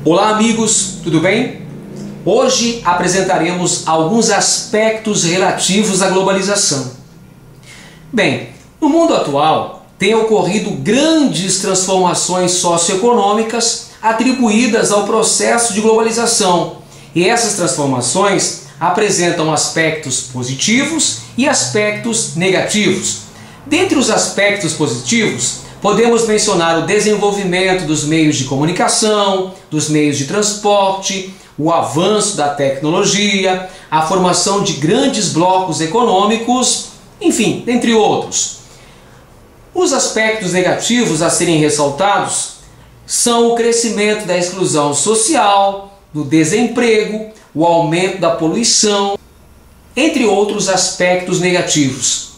Olá amigos, tudo bem? Hoje apresentaremos alguns aspectos relativos à globalização. Bem, no mundo atual têm ocorrido grandes transformações socioeconômicas atribuídas ao processo de globalização, e essas transformações apresentam aspectos positivos e aspectos negativos. Dentre os aspectos positivos, podemos mencionar o desenvolvimento dos meios de comunicação, dos meios de transporte, o avanço da tecnologia, a formação de grandes blocos econômicos, enfim, dentre outros. Os aspectos negativos a serem ressaltados são o crescimento da exclusão social, do desemprego, o aumento da poluição, entre outros aspectos negativos.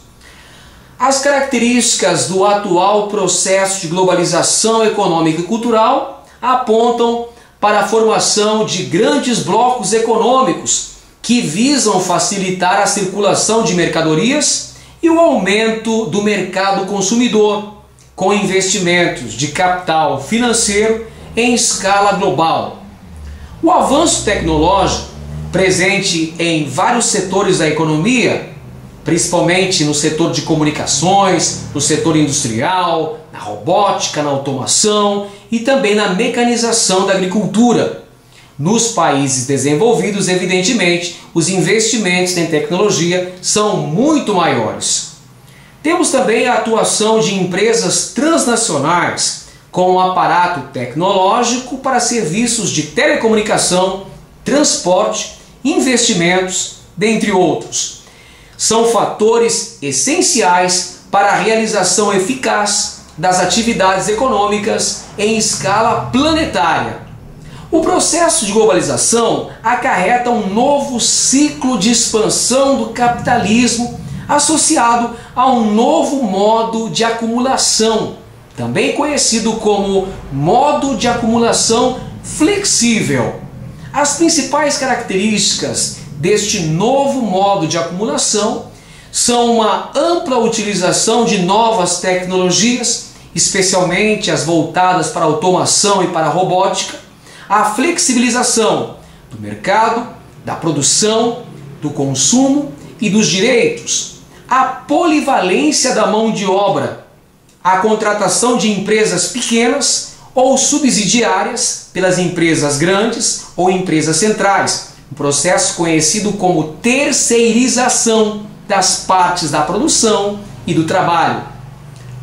As características do atual processo de globalização econômica e cultural apontam para a formação de grandes blocos econômicos que visam facilitar a circulação de mercadorias e o aumento do mercado consumidor, com investimentos de capital financeiro em escala global. O avanço tecnológico, presente em vários setores da economia, principalmente no setor de comunicações, no setor industrial, na robótica, na automação e também na mecanização da agricultura. Nos países desenvolvidos, evidentemente, os investimentos em tecnologia são muito maiores. Temos também a atuação de empresas transnacionais com um aparato tecnológico para serviços de telecomunicação, transporte, investimentos, dentre outros. São fatores essenciais para a realização eficaz das atividades econômicas em escala planetária. O processo de globalização acarreta um novo ciclo de expansão do capitalismo associado a um novo modo de acumulação, também conhecido como modo de acumulação flexível. As principais características deste novo modo de acumulação são uma ampla utilização de novas tecnologias, especialmente as voltadas para a automação e para a robótica, a flexibilização do mercado, da produção, do consumo e dos direitos, a polivalência da mão de obra, a contratação de empresas pequenas ou subsidiárias pelas empresas grandes ou empresas centrais, um processo conhecido como terceirização das partes da produção e do trabalho.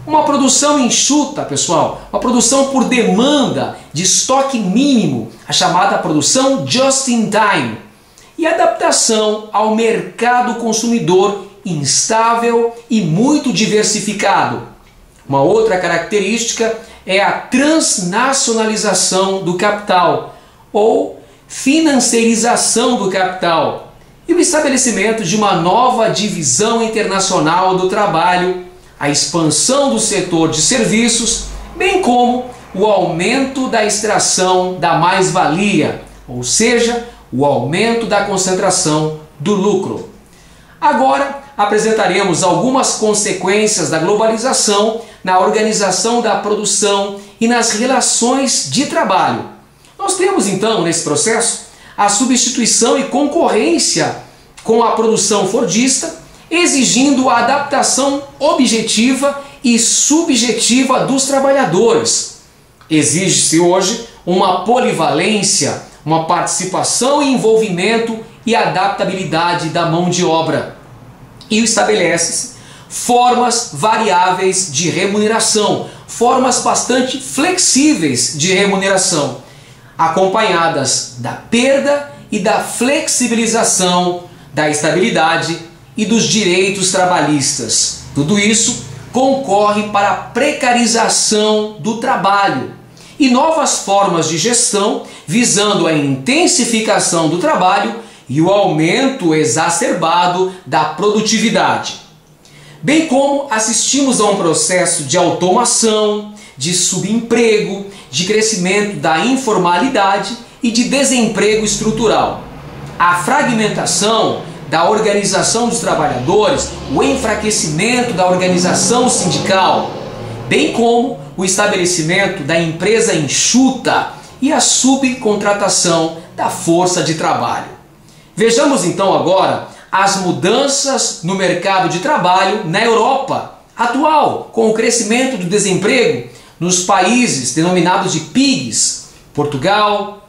Uma produção enxuta, pessoal, uma produção por demanda de estoque mínimo, a chamada produção just in time, e adaptação ao mercado consumidor instável e muito diversificado. Uma outra característica é a transnacionalização do capital, ou financeirização do capital, e o estabelecimento de uma nova divisão internacional do trabalho, a expansão do setor de serviços, bem como o aumento da extração da mais-valia, ou seja, o aumento da concentração do lucro. Agora apresentaremos algumas consequências da globalização na organização da produção e nas relações de trabalho. Nós temos então nesse processo a substituição e concorrência com a produção fordista, exigindo a adaptação objetiva e subjetiva dos trabalhadores. Exige-se hoje uma polivalência, uma participação e envolvimento e adaptabilidade da mão de obra. E estabelece-se formas variáveis de remuneração, formas bastante flexíveis de remuneração, acompanhadas da perda e da flexibilização da estabilidade e dos direitos trabalhistas. Tudo isso concorre para a precarização do trabalho e novas formas de gestão visando a intensificação do trabalho e o aumento exacerbado da produtividade. Bem como assistimos a um processo de automação, de subemprego, de crescimento da informalidade e de desemprego estrutural. A fragmentação da organização dos trabalhadores, o enfraquecimento da organização sindical, bem como o estabelecimento da empresa enxuta e a subcontratação da força de trabalho. Vejamos então agora as mudanças no mercado de trabalho na Europa atual, com o crescimento do desemprego nos países denominados de PIGs, Portugal,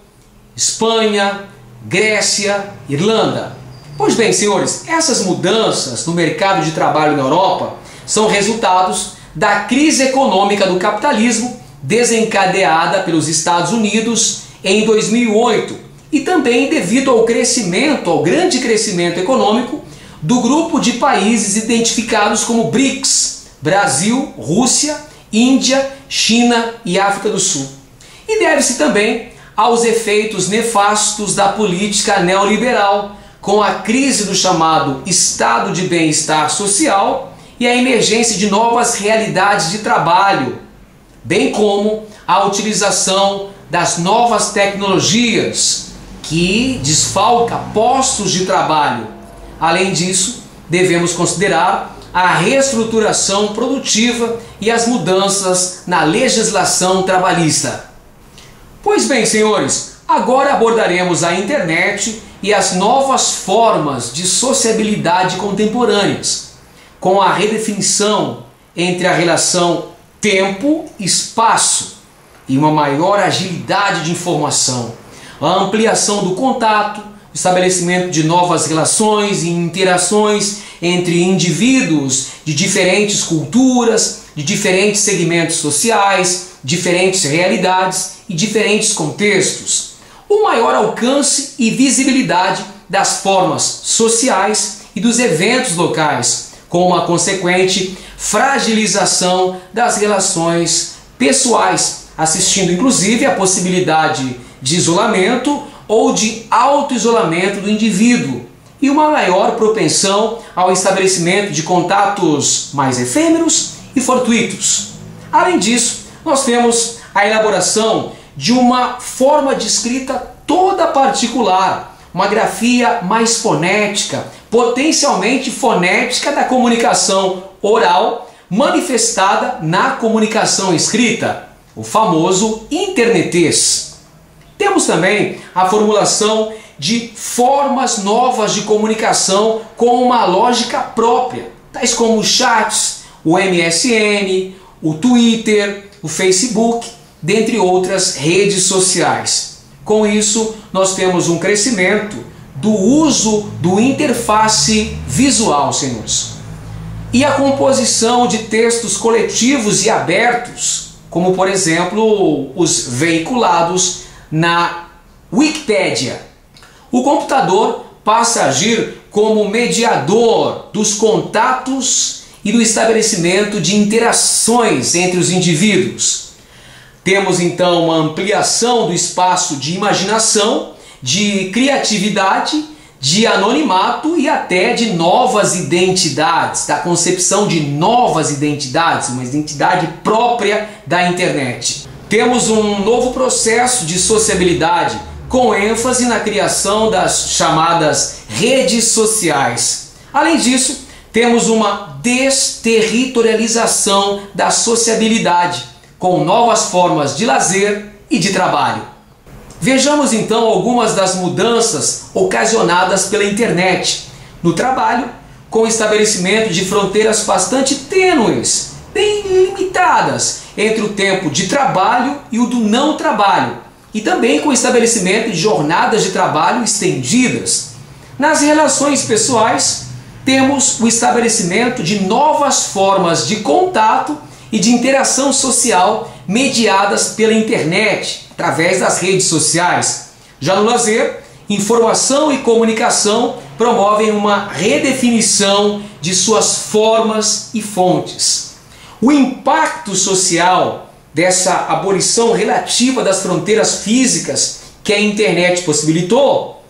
Espanha, Grécia, Irlanda. Pois bem, senhores, essas mudanças no mercado de trabalho na Europa são resultados da crise econômica do capitalismo desencadeada pelos Estados Unidos em 2008 e também devido ao crescimento, ao grande crescimento econômico do grupo de países identificados como BRICS, Brasil, Rússia, Índia, China e África do Sul. E deve-se também aos efeitos nefastos da política neoliberal, com a crise do chamado estado de bem-estar social e a emergência de novas realidades de trabalho, bem como a utilização das novas tecnologias que desfalca postos de trabalho. Além disso, devemos considerar a reestruturação produtiva e as mudanças na legislação trabalhista. Pois bem, senhores, agora abordaremos a internet e as novas formas de sociabilidade contemporâneas, com a redefinição entre a relação tempo-espaço e uma maior agilidade de informação, a ampliação do contato, o estabelecimento de novas relações e interações entre indivíduos de diferentes culturas, de diferentes segmentos sociais, diferentes realidades e diferentes contextos, o maior alcance e visibilidade das formas sociais e dos eventos locais, com uma consequente fragilização das relações pessoais, assistindo inclusive à possibilidade de isolamento ou de autoisolamento do indivíduo e uma maior propensão ao estabelecimento de contatos mais efêmeros e fortuitos. Além disso, nós temos a elaboração de uma forma de escrita toda particular, uma grafia mais fonética, potencialmente fonética da comunicação oral, manifestada na comunicação escrita, o famoso internetês. Temos também a formulação de formas novas de comunicação com uma lógica própria, tais como os chats, o MSN, o Twitter, o Facebook, dentre outras redes sociais. Com isso, nós temos um crescimento do uso do interface visual, senhores. E a composição de textos coletivos e abertos, como por exemplo os veiculados na Wikipédia. O computador passa a agir como mediador dos contatos e do estabelecimento de interações entre os indivíduos. Temos então uma ampliação do espaço de imaginação, de criatividade, de anonimato e até de novas identidades, da concepção de novas identidades, uma identidade própria da internet. Temos um novo processo de sociabilidade, com ênfase na criação das chamadas redes sociais. Além disso, temos uma desterritorialização da sociabilidade, com novas formas de lazer e de trabalho. Vejamos então algumas das mudanças ocasionadas pela internet no trabalho, com o estabelecimento de fronteiras bastante tênues, bem limitadas, entre o tempo de trabalho e o do não trabalho, e também com o estabelecimento de jornadas de trabalho estendidas. Nas relações pessoais, temos o estabelecimento de novas formas de contato e de interação social mediadas pela internet, através das redes sociais. Já no lazer, informação e comunicação promovem uma redefinição de suas formas e fontes. O impacto social dessa abolição relativa das fronteiras físicas que a internet possibilitou,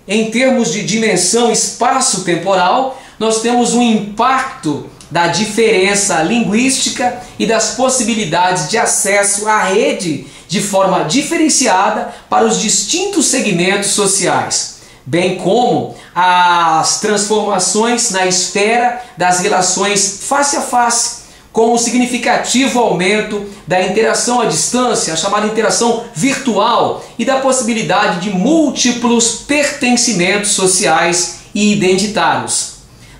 em termos de dimensão espaço-temporal, nós temos um impacto da diferença linguística e das possibilidades de acesso à rede de forma diferenciada para os distintos segmentos sociais, bem como as transformações na esfera das relações face a face, com o significativo aumento da interação à distância, a chamada interação virtual, e da possibilidade de múltiplos pertencimentos sociais e identitários.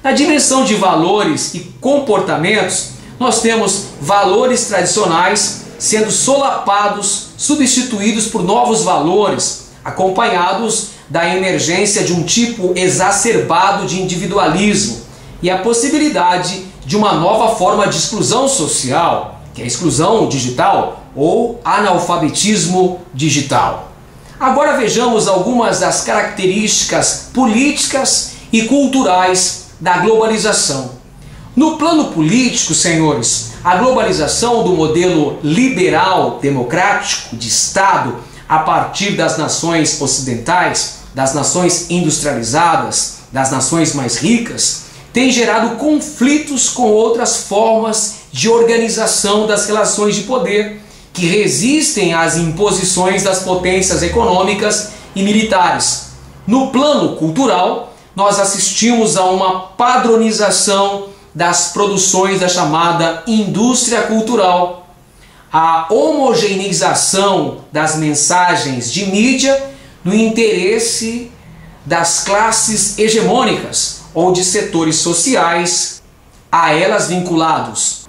Na dimensão de valores e comportamentos, nós temos valores tradicionais sendo solapados, substituídos por novos valores, acompanhados da emergência de um tipo exacerbado de individualismo e a possibilidade de uma nova forma de exclusão social, que é a exclusão digital ou analfabetismo digital. Agora vejamos algumas das características políticas e culturais da globalização. No plano político, senhores, a globalização do modelo liberal democrático de Estado a partir das nações ocidentais, das nações industrializadas, das nações mais ricas, tem gerado conflitos com outras formas de organização das relações de poder que resistem às imposições das potências econômicas e militares. No plano cultural, nós assistimos a uma padronização das produções da chamada indústria cultural, a homogeneização das mensagens de mídia no interesse das classes hegemônicas ou de setores sociais a elas vinculados.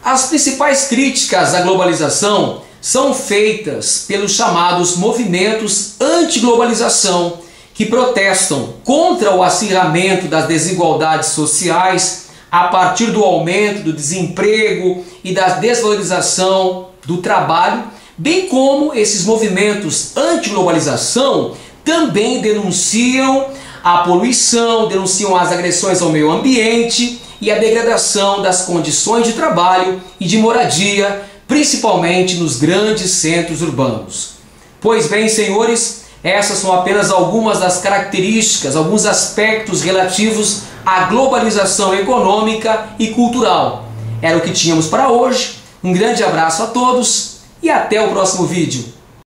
As principais críticas à globalização são feitas pelos chamados movimentos anti-globalização, que protestam contra o acirramento das desigualdades sociais a partir do aumento do desemprego e da desvalorização do trabalho, bem como esses movimentos anti-globalização também denunciam a poluição, denunciam as agressões ao meio ambiente e a degradação das condições de trabalho e de moradia, principalmente nos grandes centros urbanos. Pois bem, senhores, essas são apenas algumas das características, alguns aspectos relativos à globalização econômica e cultural. Era o que tínhamos para hoje. Um grande abraço a todos e até o próximo vídeo.